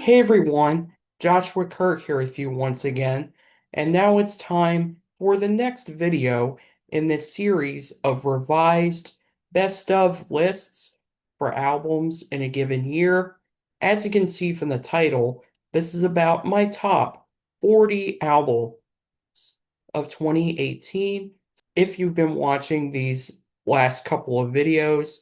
Hey everyone, Joshua Kirk here with you once again, and now it's time for the next video in this series of revised best of lists for albums in a given year. As you can see from the title, this is about my top 40 albums of 2018. If you've been watching these last couple of videos,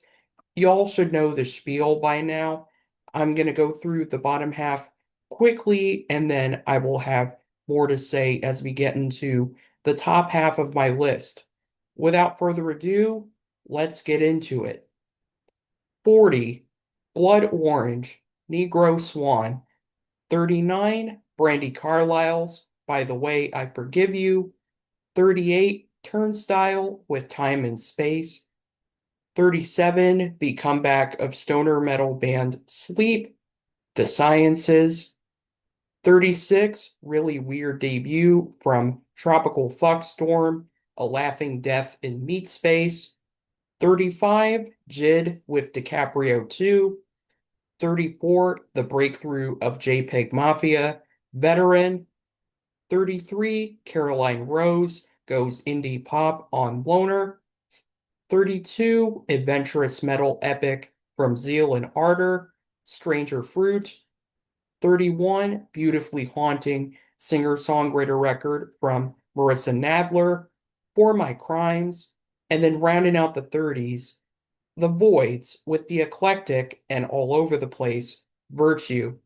you all should know the spiel by now. I'm going to go through the bottom half quickly, and then I will have more to say as we get into the top half of my list. Without further ado, let's get into it. 40, Blood Orange, Negro Swan. 39, Brandi Carlile's By the Way I Forgive You. 38, Turnstile with Time and Space. 37, the comeback of stoner metal band Sleep, The Sciences. 36, really weird debut from Tropical Fuckstorm, A Laughing Death in Meatspace. 35, Jid with DiCaprio 2. 34, the breakthrough of JPEGMAFIA, Veteran. 33, Caroline Rose goes indie pop on Loner. 32, adventurous metal epic from Zeal and Ardor, Stranger Fruit. 31, beautifully haunting singer-songwriter record from Marissa Nadler, For My Crimes. And then rounding out the 30s, the Voidz with the eclectic and all over the place Virtue.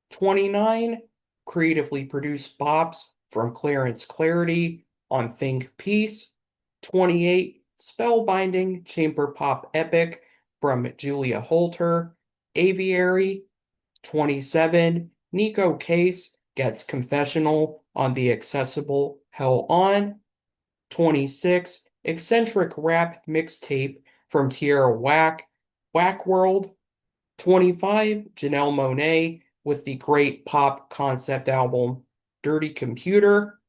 29, creatively produced bops from Clarence Clarity on Think Peace. 28, spellbinding chamber pop epic from Julia Holter, Aviary. 27, Neko Case gets confessional on the accessible Hell On. 26, eccentric rap mixtape from Tierra Whack World. 25, Janelle Monae with the great pop concept album Dirty Computer.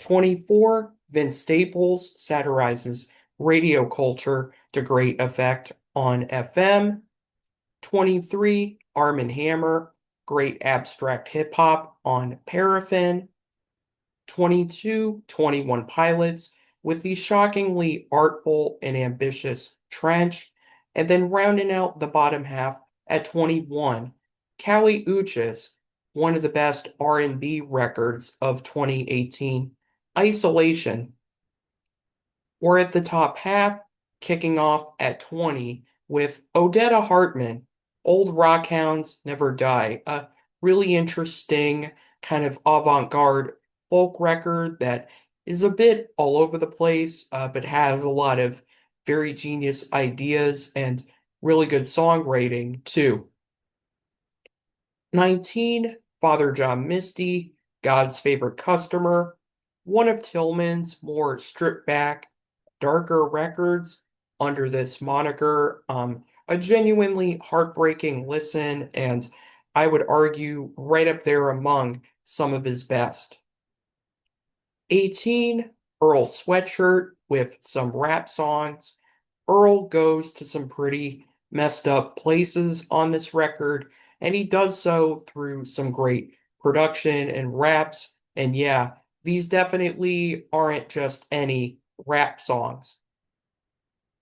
24, Vince Staples satirizes radio culture to great effect on FM. 23, Armand Hammer, great abstract hip hop on Paraffin. 22, 21 Pilots with the shockingly artful and ambitious Trench. And then rounding out the bottom half at 21, Kali Uchis, one of the best R&B records of 2018, Isolation. We're at the top half, kicking off at 20 with Odetta Hartman, Old Rockhounds Never Die, a really interesting kind of avant-garde folk record that is a bit all over the place, but has a lot of very genius ideas and really good songwriting too. 19, Father John Misty, God's Favorite Customer, one of Tillman's more stripped back, darker records under this moniker. A genuinely heartbreaking listen, and I would argue right up there among some of his best. 18, Earl Sweatshirt with some rap songs. Earl goes to some pretty messed up places on this record, and he does so through some great production and raps. And yeah, these definitely aren't just any rap songs.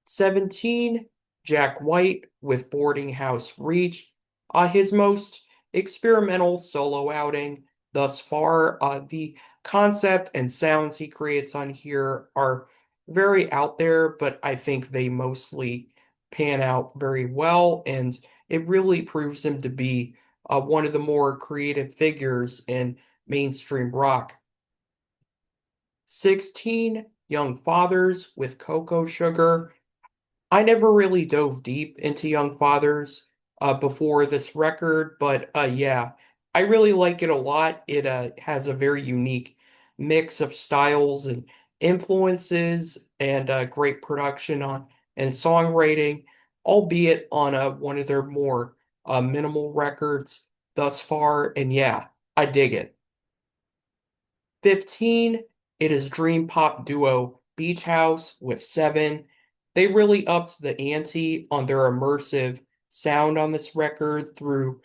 17, Jack White with Boarding House Reach, his most experimental solo outing thus far. The concept and sounds he creates on here are very out there, but I think they mostly pan out very well, and it really proves him to be one of the more creative figures in mainstream rock. 16, Young Fathers with Cocoa Sugar. I never really dove deep into Young Fathers before this record, but yeah, I really like it a lot. It has a very unique mix of styles and influences and great production on and songwriting, albeit on one of their more minimal records thus far. And yeah, I dig it. 15, it is dream pop duo Beach House with Seven. They really upped the ante on their immersive sound on this record through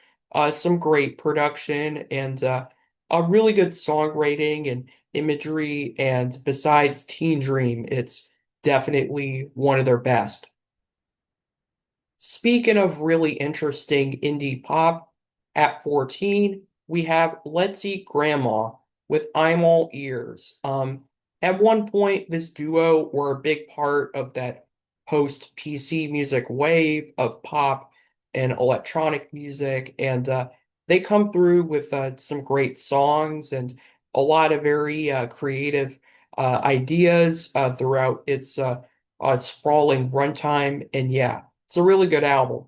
some great production and a really good songwriting and imagery. And besides Teen Dream, it's definitely one of their best. Speaking of really interesting indie pop, at 14, we have Let's Eat Grandma with I'm All Ears. At one point, this duo were a big part of that post PC music wave of pop and electronic music, and they come through with some great songs and a lot of very creative ideas throughout its sprawling runtime. And yeah, it's a really good album.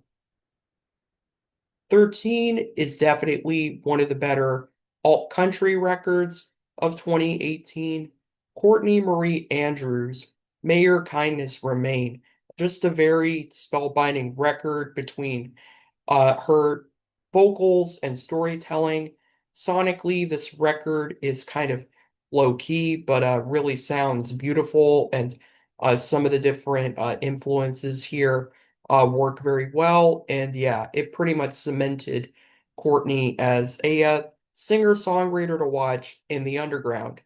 13 is definitely one of the better alt country records of 2018. Courtney Marie Andrews, May Your Kindness Remain. Just a very spellbinding record between her vocals and storytelling. Sonically, this record is kind of low key, but really sounds beautiful. And some of the different influences here work very well. And yeah, it pretty much cemented Courtney as a singer-songwriter to watch in the underground.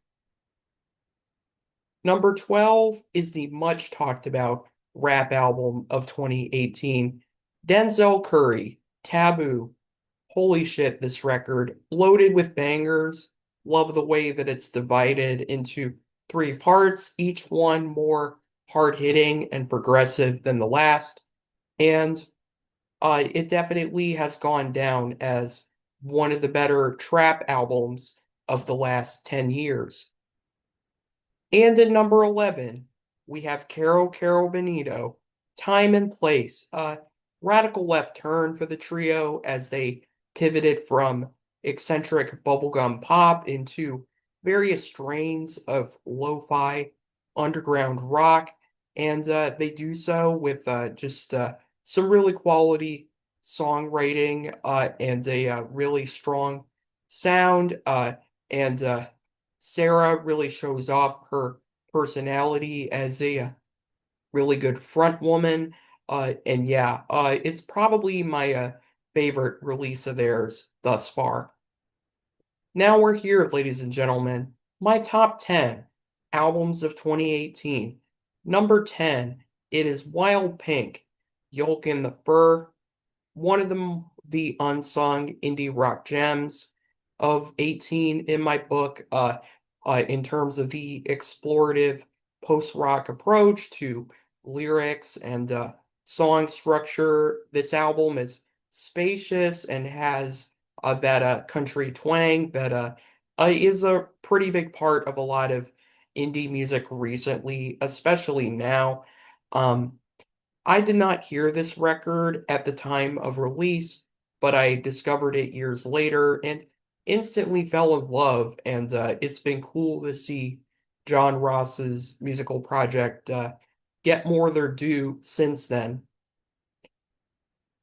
Number 12 is the much talked about rap album of 2018, Denzel Curry, Taboo. Holy shit, this record, loaded with bangers. Love the way that it's divided into three parts, each one more hard-hitting and progressive than the last. And it definitely has gone down as one of the better trap albums of the last 10 years. And at number 11, we have Caro Benito, Time and Place. Radical left turn for the trio as they pivoted from eccentric bubblegum pop into various strains of lo-fi underground rock. And they do so with just some really quality songwriting and a really strong sound. And Sarah really shows off her personality as a really good front woman. And yeah, it's probably my favorite release of theirs thus far. Now we're here, ladies and gentlemen. My top 10 albums of 2018. Number 10, it is Wild Pink, Yolk in the Fur, one of the unsung indie rock gems of 18 in my book, in terms of the explorative post-rock approach to lyrics and song structure. This album is spacious and has that country twang that is a pretty big part of a lot of indie music recently, especially now. Um, I did not hear this record at the time of release, but I discovered it years later and instantly fell in love. And it's been cool to see John Ross's musical project get more of their due since then.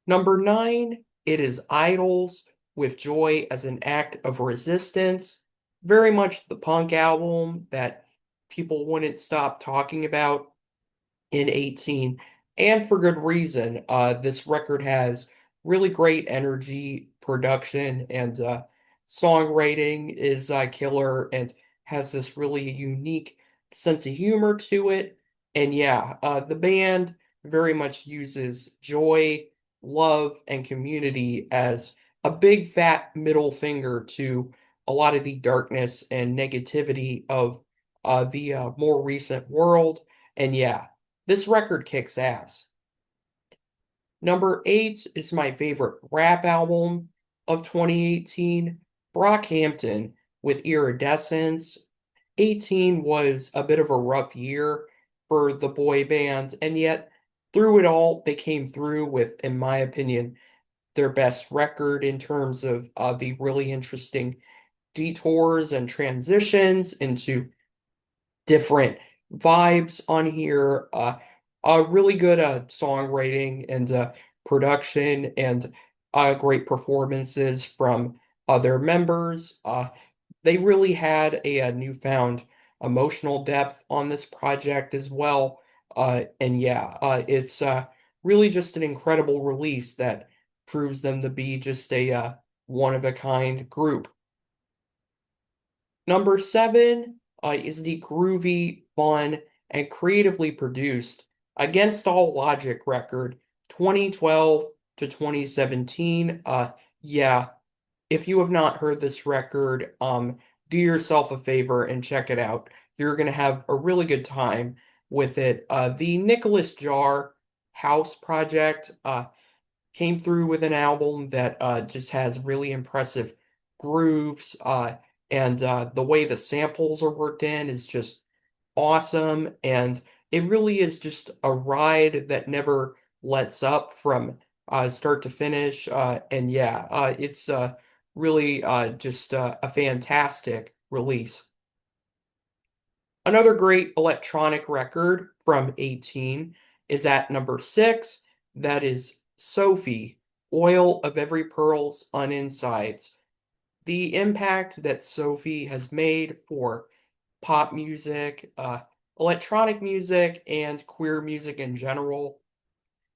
Number 9, it is Idols with Joy as an Act of Resistance. Very much the punk album that people wouldn't stop talking about in 18, and for good reason. This record has really great energy, production, and songwriting is killer and has this really unique sense of humor to it. And yeah, the band very much uses joy, love, and community as a big fat middle finger to a lot of the darkness and negativity of the more recent world. And yeah, this record kicks ass. Number 8 is my favorite rap album of 2018, Brockhampton with Iridescence. 18 was a bit of a rough year for the boy band, and yet through it all, they came through with, in my opinion, their best record in terms of the really interesting detours and transitions into different vibes on here. Really good songwriting and production and great performances from other members. They really had a newfound emotional depth on this project as well. And yeah, it's really just an incredible release that proves them to be just a one-of-a-kind group. Number 7 is the groovy, fun, and creatively produced Against All Logic record, 2012 to 2017. Yeah, if you have not heard this record, do yourself a favor and check it out. You're gonna have a really good time with it. The Nicholas Jar House Project came through with an album that just has really impressive grooves, and the way the samples are worked in is just awesome. And it really is just a ride that never lets up from start to finish. And yeah, it's really just a fantastic release. Another great electronic record from 18 is at number 6. That is Sophie, Oil of Every Pearl's Uninsides. The impact that Sophie has made for pop music, electronic music, and queer music in general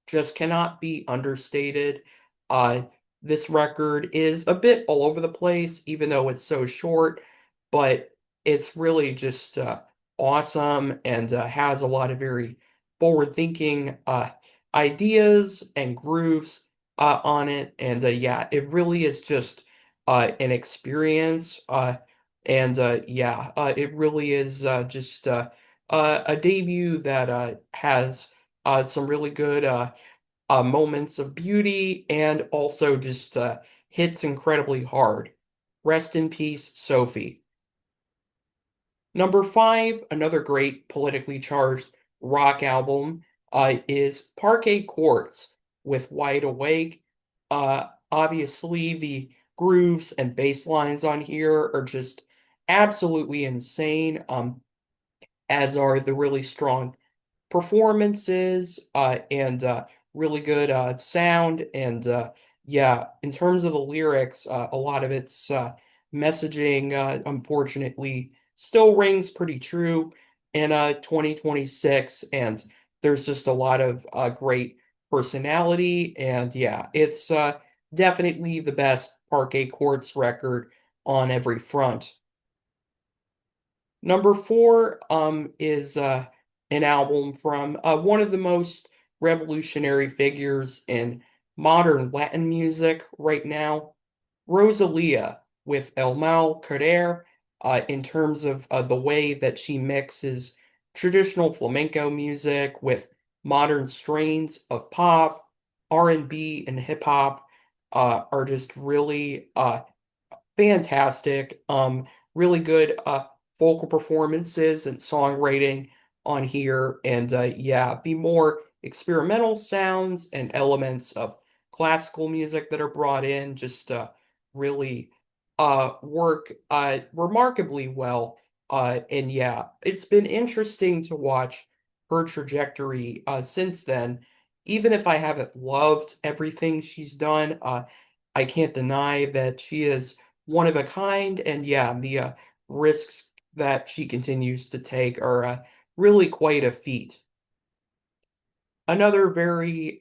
just cannot be understated. Uh, this record is a bit all over the place, even though it's so short, but it's really just awesome and has a lot of very forward-thinking ideas and grooves on it. And yeah, it really is just an experience. And yeah, it really is just a debut that has some really good moments of beauty and also just hits incredibly hard. Rest in peace, Sophie. Number 5, another great politically charged rock album, is Parquet Courts with Wide Awake. Obviously, the grooves and bass lines on here are just absolutely insane, as are the really strong performances and really good sound. And yeah, in terms of the lyrics, a lot of its messaging, unfortunately, still rings pretty true in 2026. And there's just a lot of great personality. And yeah, it's definitely the best Parquet Courts record on every front. Number 4 is an album from one of the most revolutionary figures in modern Latin music right now, Rosalia, with El Mal Carrer, in terms of the way that she mixes traditional flamenco music with modern strains of pop, R&B, and hip hop, are just really fantastic. Really good vocal performances and songwriting on here. And yeah, the more experimental sounds and elements of classical music that are brought in just really work remarkably well. And yeah, it's been interesting to watch her trajectory since then. Even if I haven't loved everything she's done, I can't deny that she is one of a kind. And yeah, the risks that she continues to take are really quite a feat. Another very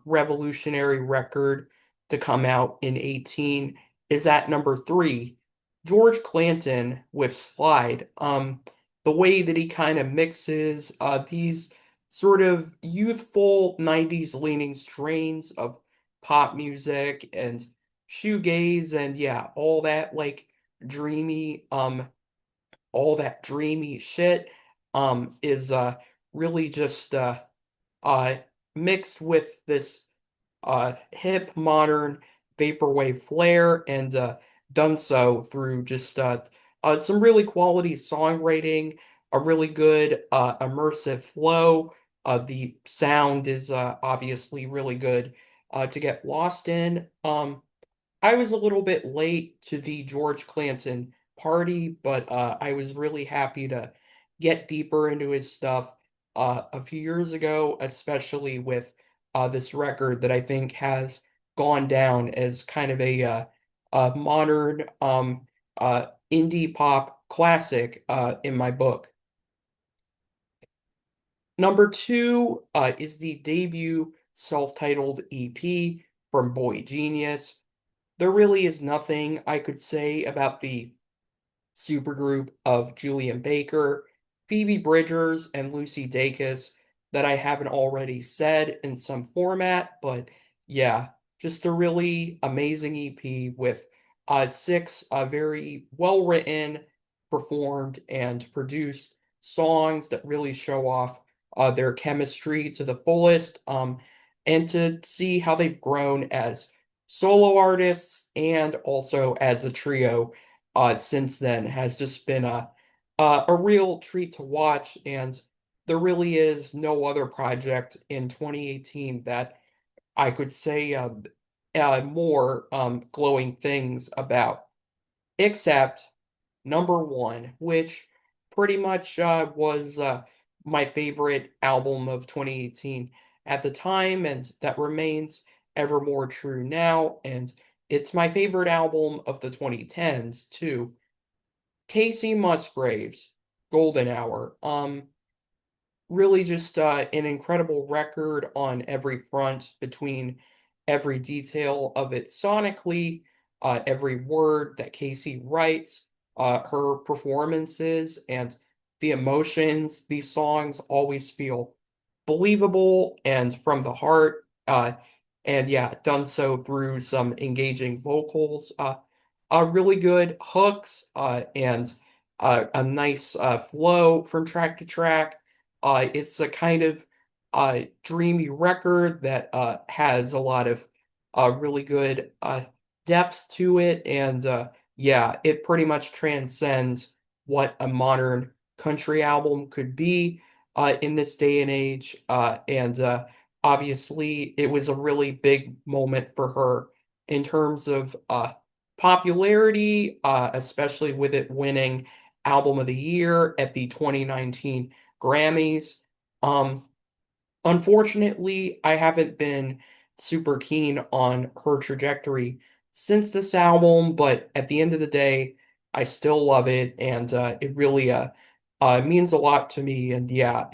revolutionary record to come out in 18 is at number 3, George Clanton with Slide. The way that he kind of mixes these sort of youthful 90s leaning strains of pop music and shoegaze and yeah, dreamy all that dreamy shit is really just uh, mixed with this hip, modern vaporwave flair, and done so through just some really quality songwriting, a really good immersive flow. The sound is obviously really good to get lost in. I was a little bit late to the George Clanton party, but I was really happy to get deeper into his stuff a few years ago, especially with this record that I think has gone down as kind of a modern indie pop classic in my book. Number 2 is the debut self-titled EP from Boy Genius. there really is nothing I could say about the supergroup of Julian Baker, Phoebe Bridgers, and Lucy Dacus that I haven't already said in some format, but yeah, just a really amazing EP with six very well written, performed, and produced songs that really show off their chemistry to the fullest, and to see how they've grown as solo artists and also as a trio since then has just been a real treat to watch, and there really is no other project in 2018 that I could say more glowing things about, except number one, which pretty much was my favorite album of 2018 at the time, and that remains ever more true now, and it's my favorite album of the 2010s too. Casey Musgraves, Golden Hour. Really just an incredible record on every front between every detail of it sonically, every word that Casey writes, her performances, and the emotions. These songs always feel believable and from the heart. And yeah, done so through some engaging vocals, really good hooks, and a nice flow from track to track. It's a kind of dreamy record that has a lot of really good depth to it, and yeah, it pretty much transcends what a modern country album could be in this day and age. And obviously, it was a really big moment for her in terms of popularity, especially with it winning Album of the Year at the 2019 Grammys. Um, Unfortunately, I haven't been super keen on her trajectory since this album, but at the end of the day, I still love it, and it really means a lot to me. And yeah,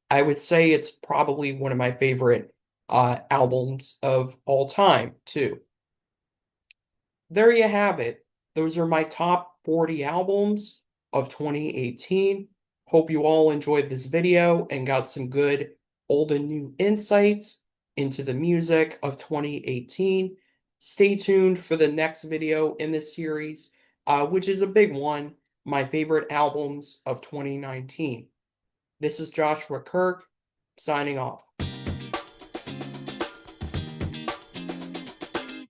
I would say it's probably one of my favorite albums of all time, too. There you have it. Those are my top 40 albums of 2018. Hope you all enjoyed this video and got some good old and new insights into the music of 2018. Stay tuned for the next video in this series, which is a big one, my favorite albums of 2019. This is Joshua Kirk, signing off.